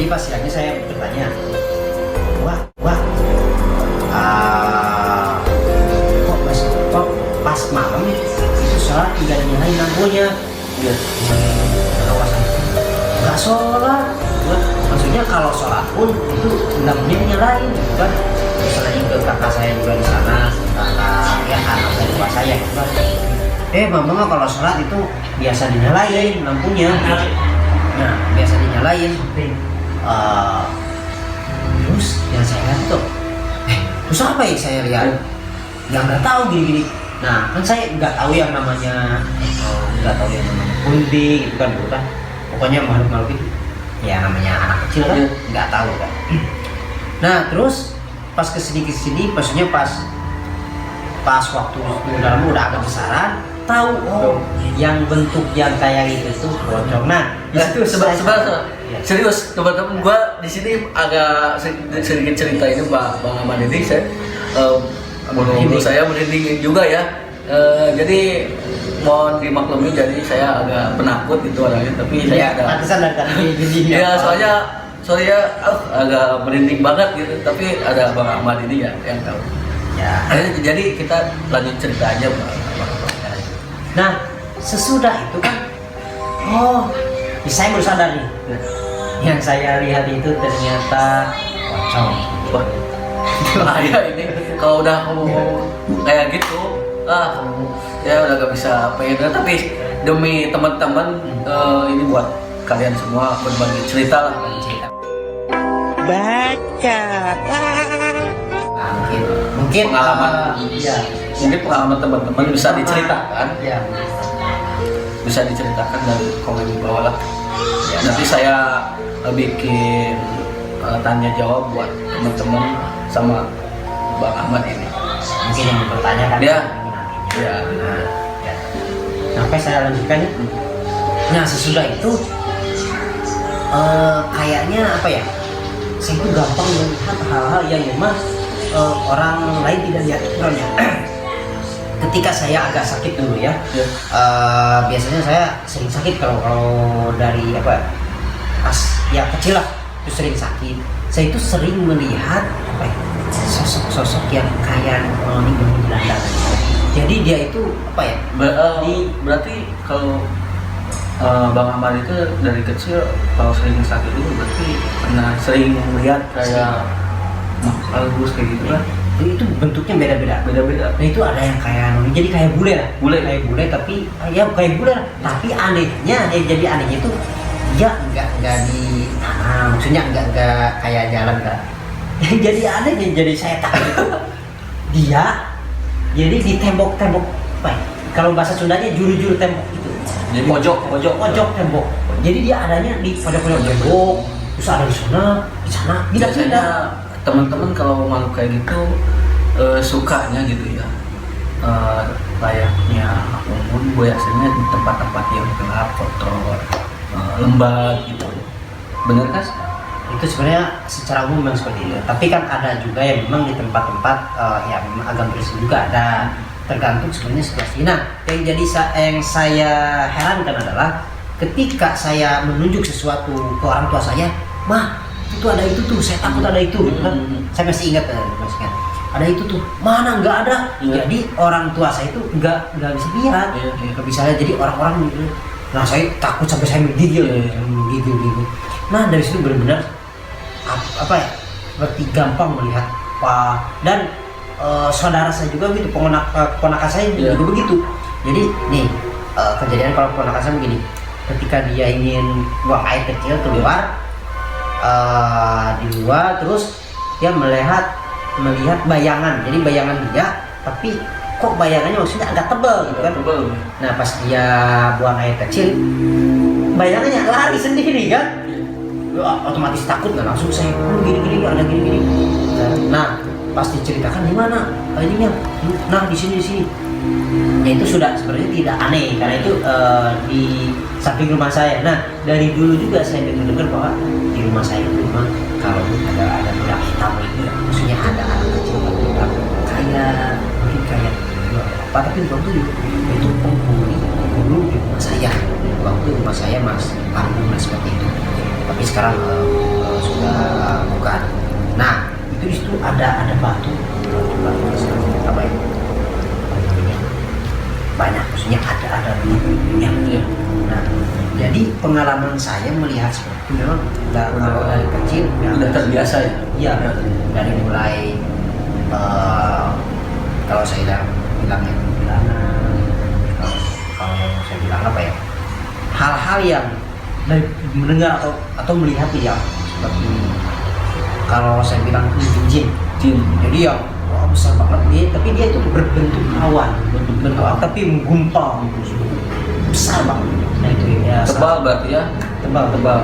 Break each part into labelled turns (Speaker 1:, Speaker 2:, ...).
Speaker 1: Jadi pas siangnya saya bertanya, wah, kok pas malam itu sholat tidak dinyalain lampunya?
Speaker 2: Iya.
Speaker 1: Kawasan nggak sholat. Maksudnya kalau sholat pun itu lampunya dinyalain, gitu kan? Misalnya ke kakak saya juga di sana, kakak ya anak dari bapak saya, gitu kan? Mama kalau sholat itu biasa dinyalain lampunya. Nah, biasa dinyalain. Terus yang saya lihat tuh, terus apa ya saya lihat? Ya nggak tahu gini-gini. Nah, kan saya nggak tahu yang namanya kunti gitu kan, bukan? Pokoknya makhluk-makhluk itu, ya namanya anak kecil kan, nggak tahu kan. Nah, terus pas kesini, maksudnya pas waktu dalam udah agak besaran, tahu yang bentuk yang kayak itu tuh pocong. Nah,
Speaker 2: itu sebenarnya serius teman-teman, gua di sini agak sedikit cerita ini Bang Ahmad ini saya menurut saya merinding juga ya. Jadi mohon dimaklumi, jadi saya agak penakut itu orangnya, tapi saya ada ya soalnya agak merinding banget gitu, tapi ada Bang Ahmad ini ya yang tahu ya. Jadi kita lanjut cerita aja Bang.
Speaker 1: Nah, sesudah itu kan, saya baru sadar nih, yang saya lihat itu ternyata pocong.
Speaker 2: Bahaya ini kalau udah kayak gitu, ya udah gak bisa apa ya. Tapi demi teman-teman, ini buat kalian semua berbagi cerita lah,
Speaker 1: baca. Mungkin
Speaker 2: pengalaman, mungkin pengalaman teman-teman bisa diceritakan.
Speaker 1: Ya.
Speaker 2: Bisa diceritakan dari komen di bawah lah. Nanti saya bikin tanya jawab buat teman-teman sama Bang Ahmad ini.
Speaker 1: Mungkin yang dipertanyakan
Speaker 2: ya.
Speaker 1: Sampai saya lanjutkan ya. Nah, sesudah itu kayaknya apa ya? Saya itu gampang melihat hal-hal yang memang orang lain tidak lihat contohnya. Ketika saya agak sakit dulu ya, biasanya saya sering sakit kalau dari pas ya kecil lah itu sering sakit. Saya itu sering melihat sosok yang kayak ini bergelandang. Jadi dia itu
Speaker 2: berarti kalau Bang Ahmad itu dari kecil kalau sering sakit itu berarti pernah sering melihat kayak makhluk kayak gitu kan?
Speaker 1: Itu bentuknya beda-beda. Nah, itu ada yang kayak jadi kayak bule kayak bule, tapi ya kayak bule lah. Tapi anehnya itu dia nggak di tanah, maksudnya nggak kayak jalan kan. Jadi anehnya, jadi saya takut itu dia jadi di tembok-tembok kalau bahasa Sundanya juru-juru tembok itu.
Speaker 2: Jadi pojok
Speaker 1: tembok. Jadi dia adanya di pojok tembok, terus ada di sana, pindah-pindah.
Speaker 2: Teman-teman kalau makhluk kayak gitu sukanya gitu ya, layaknya umum biasanya di tempat-tempat yang gelap, kotor, lembab gitu. Bener kan?
Speaker 1: Itu sebenarnya secara umum memang seperti itu. Tapi kan ada juga yang memang di tempat-tempat yang memang agak bersih juga ada. Tergantung sebenarnya situasi. Nah, yang saya herankan adalah ketika saya menunjuk sesuatu ke orang tua saya, "Mah, itu ada itu tuh, saya takut ada itu," gitu kan. Saya masih ingat, ada itu tuh, mana nggak ada. Jadi orang tua saya itu nggak bisa lihat, nggak bisa lihat. Jadi orang-orang gitu. Nah, saya takut sampai saya menggigil, gitu. Nah, dari situ benar-benar seperti gampang melihat dan saudara saya juga gitu, ponakan saya juga begitu. Jadi nih kejadian kalau ponakan saya begini, ketika dia ingin buang air kecil keluar di luar, terus dia melihat bayangan. Jadi bayangan dia, tapi kok bayangannya maksudnya agak tebal gitu kan. Nah, pas dia buang air kecil, bayangannya lari sendiri kan. Otomatis takut kan, langsung saya gini ada gini. Nah, pas diceritakan di mana ininya, nah di sini. Ya itu sudah sebenarnya tidak aneh karena itu di samping rumah saya. Nah, dari dulu juga saya dengar bahwa di rumah saya itu memang kalau ada budak hitam itu, maksudnya ada anak kecil budak kayak mungkin kayak apa, tapi waktu itu penghuni dulu di rumah saya. Waktu rumah saya masih seperti itu. Tapi sekarang bukan. Nah itu di situ ada batu apa ya, banyak, maksudnya ada minyaknya. Nah jadi pengalaman saya melihat seperti itu memang kalau dari kecil
Speaker 2: udah terbiasa ya.
Speaker 1: Iya, dari mulai kalau saya bilangnya kuntilanak, kalau yang saya bilang apa ya, hal-hal yang dari mendengar atau melihat ya, seperti kalau saya bilang jin. Jadi yang wah, besar banget dia, tapi dia itu berbentuk awan, tapi menggumpal, besar banget. Nah itu ya.
Speaker 2: Tebal berarti ya.
Speaker 1: Tebal.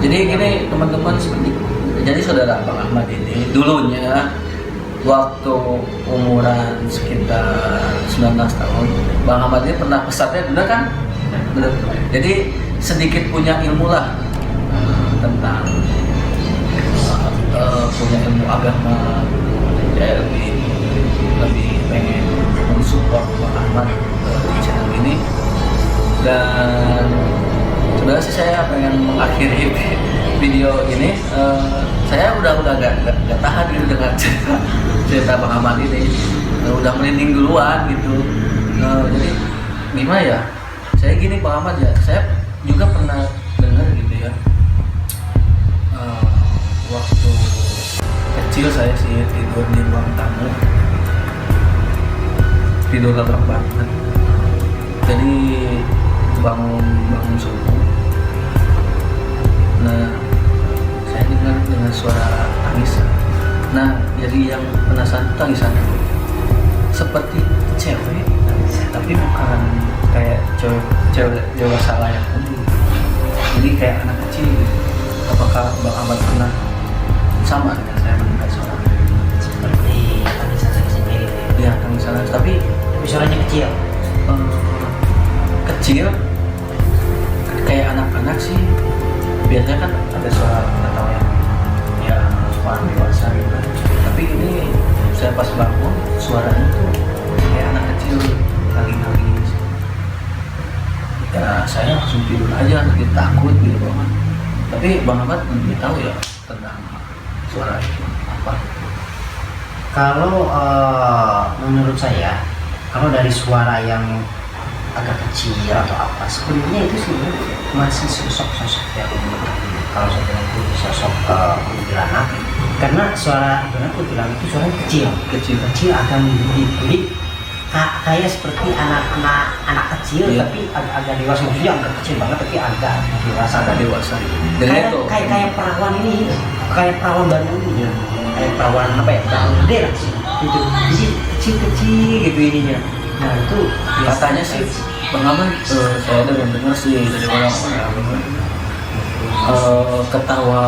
Speaker 2: Jadi gini teman-teman, seperti jadi saudara Bang Ahmad ini dulunya waktu umuran sekitar 19 tahun, Bang Ahmad ini pernah pesatnya, benar kan? Benar. Jadi sedikit punya ilmu lah tentang punya ilmu agama. Saya lebih pengen mensupport Bang Ahmad di channel ini, dan sebenarnya sih saya pengen mengakhiri video ini. Saya udah gak tahan gitu dengan cerita Bang Ahmad ini, udah merinding duluan gitu. Jadi gimana ya, saya gini Bang Ahmad ya, saya juga pernah dengar gitu ya, waktu kecil saya sih tidur di ruang tamu, tidur lelap banget. Jadi bangun subuh. Nah saya dengar dengan suara tangisan. Nah jadi yang penasaran tangisan seperti cewek, tapi bukan kayak cewek dewasa layak umum. Jadi kayak anak kecil. Apakah Bang Ahmad pernah sama dengan saya mendengar suara
Speaker 1: Seperti tangisan saya sendiri.
Speaker 2: ya tangisan, tapi
Speaker 1: Suaranya kecil.
Speaker 2: Kecil kayak anak-anak sih. Biasanya kan ada suara ketawa yang ya suara dewasa gitu kan. Tapi ini saya pas bangun suaranya tuh kayak anak kecil lagi nangis. Ya saya langsung tidur aja, lagi takut gitu banget. Tapi Bang Ahmad lebih tahu ya tentang suara itu apa.
Speaker 1: Kalau menurut saya, kalau dari suara yang agak kecil atau apa, sebenarnya itu sih masih sosok yang, kalau saya bilang itu sosok kuntilanak, karena suara kuntilanak itu suaranya kecil agak menggigit, kayak seperti anak kecil,
Speaker 2: iya.
Speaker 1: Tapi agak dewasa, maksudnya agak kecil banget tapi agak dewasa. Kayak perawan ini, kayak perawan baru ini ya. Kayak perawan apa ya, baru gede lah gitu. Jadi kecil gitu ininya. Nah itu
Speaker 2: Katanya sih Bang Ahmad, saya dengar sih dari orang-orang ketawa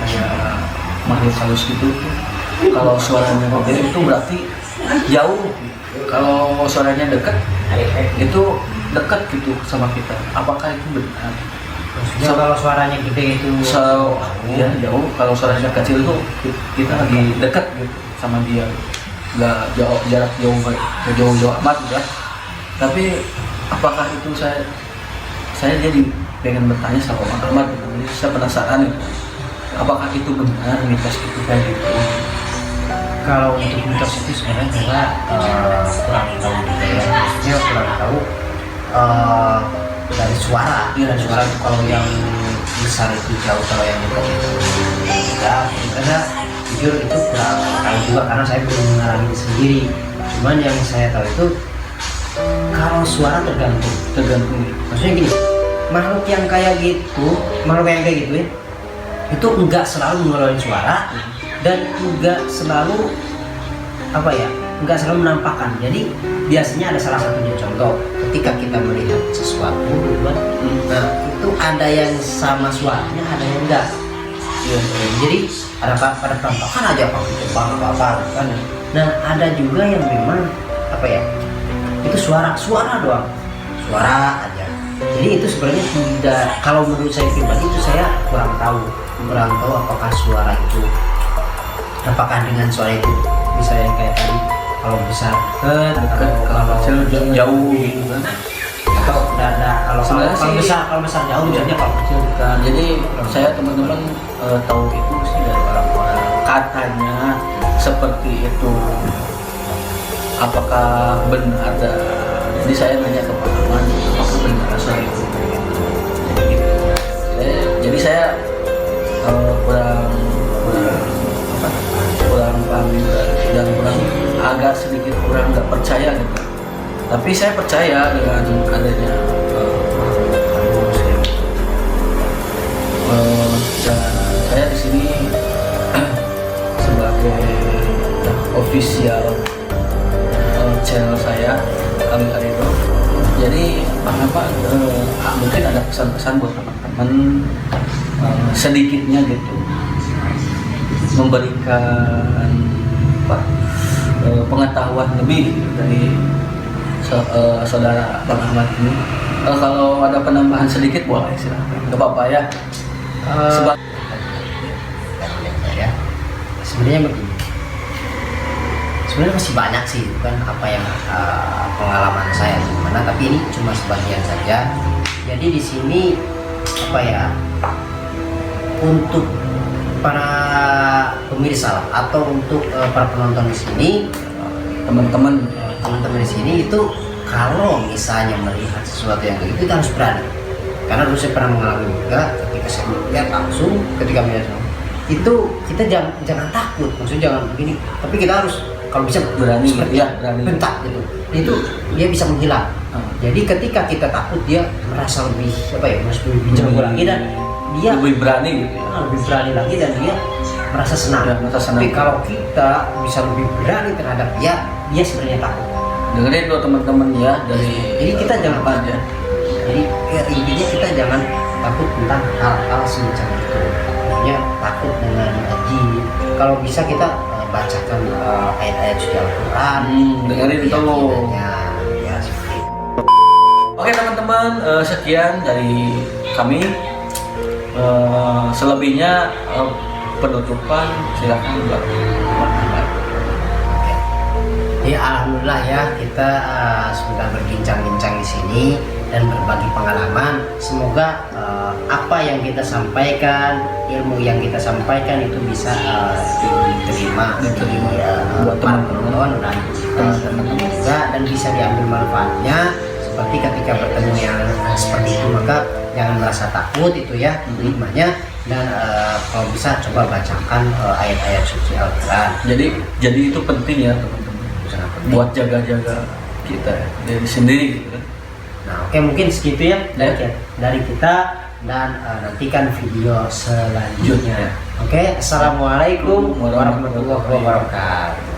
Speaker 2: kayak makhluk halus gitu. Kalau suaranya gede itu berarti jauh. Kalau suaranya dekat itu dekat gitu sama kita. Apakah itu benar?
Speaker 1: maksudnya kalau suaranya gede itu
Speaker 2: Ya jauh. Kalau suaranya kecil itu kita lagi dekat gitu sama dia. Nggak jauh, jarak jauh amat juga. Tapi apakah itu saya jadi pengen bertanya sama Bang Ahmad, jadi saya penasaran itu. Apakah itu benar mitos itu kayak gitu?
Speaker 1: kalau untuk mitos itu sebenarnya kita kurang tahu juga ya, maksudnya kurang tahu dari suara. Dari suara itu kalau yang besar itu jauh, kalau yang dekat itu enggak. Karena jujur itu kurang tahu juga karena saya belum mengalami itu sendiri. Cuman yang saya tahu itu kalau suara tergantung. Maksudnya gini, makhluk yang kayak gitu ya, itu enggak selalu mengeluarkan suara dan enggak selalu enggak selalu menampakkan. Jadi biasanya ada salah satunya, contoh ketika kita melihat sesuatu, nah itu ada yang sama suaranya, ada yang enggak. Jadi ada penampakan aja apa kan. Nah ada juga yang memang itu suara doang, suara aja. Jadi itu sebenarnya tidak, kalau menurut saya pribadi itu saya kurang tahu apakah suara itu, apakah dengan suara itu bisa yang kayak tadi, kalau besar dekat, kalau
Speaker 2: kecil jauh gitu kan.
Speaker 1: Atau kalau
Speaker 2: Sebenarnya
Speaker 1: kalau
Speaker 2: sih-
Speaker 1: besar jauh misalnya kalau kecil
Speaker 2: Nah, jadi saya teman-teman tahu itu sih dari orang-orang katanya seperti itu. Apakah benar ada? Jadi saya nanya ke Pak Aman, apakah benar saya itu? Jadi gitu. Jadi saya kurang paham juga dan kurang agak sedikit kurang nggak percaya gitu. Tapi saya percaya dengan adanya dan saya di sini sebagai official channel saya kali itu. Jadi apa mungkin ada pesan-pesan buat teman-teman sedikitnya gitu memberikan pengetahuan lebih dari saudara Bang Ahmad ini. Kalau ada penambahan sedikit boleh silahkan, nggak apa-apa ya. Sebab
Speaker 1: ya sebenarnya begini, sebenarnya masih banyak sih kan apa yang pengalaman saya gimana, tapi ini cuma sebagian saja. Jadi di sini apa ya, untuk para pemirsa atau untuk para penonton di sini,
Speaker 2: teman-teman
Speaker 1: di sini itu kalau misalnya melihat sesuatu yang kayak gitu kita harus berani. Karena dulu saya pernah mengalami juga ketika saya melihat langsung, ketika melihat itu kita jangan takut, maksudnya jangan begini, tapi kita harus kalau bisa
Speaker 2: Berani,
Speaker 1: seperti
Speaker 2: ya, berani.
Speaker 1: bentak gitu. Itu dia bisa menghilang. Jadi ketika kita takut dia merasa lebih apa ya, merasa lebih jago lagi dan dia
Speaker 2: lebih berani gitu ya.
Speaker 1: lebih berani lagi dan dia merasa senang.
Speaker 2: Ya, merasa senang.
Speaker 1: Tapi kalau kita bisa lebih berani terhadap dia sebenarnya takut.
Speaker 2: Dengerin tuh teman-teman ya dari
Speaker 1: Jadi kita jangan
Speaker 2: apa aja.
Speaker 1: Jadi ya, intinya kita jangan takut tentang hal-hal semacam itu. Artinya takut dengan jin. Kalau bisa kita bacakan ayat-ayat suci Al-Quran.
Speaker 2: Dengerin tuh.
Speaker 1: keyakinannya, ya seperti itu.
Speaker 2: Oke teman-teman, sekian dari kami. Selebihnya penutupan silakan buat Muhammad.
Speaker 1: Ya alhamdulillah ya kita sudah berbincang-bincang di sini dan berbagi pengalaman. Semoga apa yang kita sampaikan, ilmu yang kita sampaikan itu bisa diterima
Speaker 2: buat
Speaker 1: para
Speaker 2: teman-teman
Speaker 1: penonton dan teman-teman juga, dan bisa diambil manfaatnya. Seperti ketika bertemu yang seperti itu, maka jangan merasa takut itu ya menerimanya, dan kalau bisa coba bacakan ayat-ayat suci Al-Quran.
Speaker 2: Jadi itu penting ya teman-teman.
Speaker 1: Sangat penting.
Speaker 2: Buat jaga-jaga kita dari sendiri gitu kan.
Speaker 1: Nah oke, mungkin segitu ya dari kita, dan nantikan video selanjutnya. Oke, assalamualaikum warahmatullahi wabarakatuh.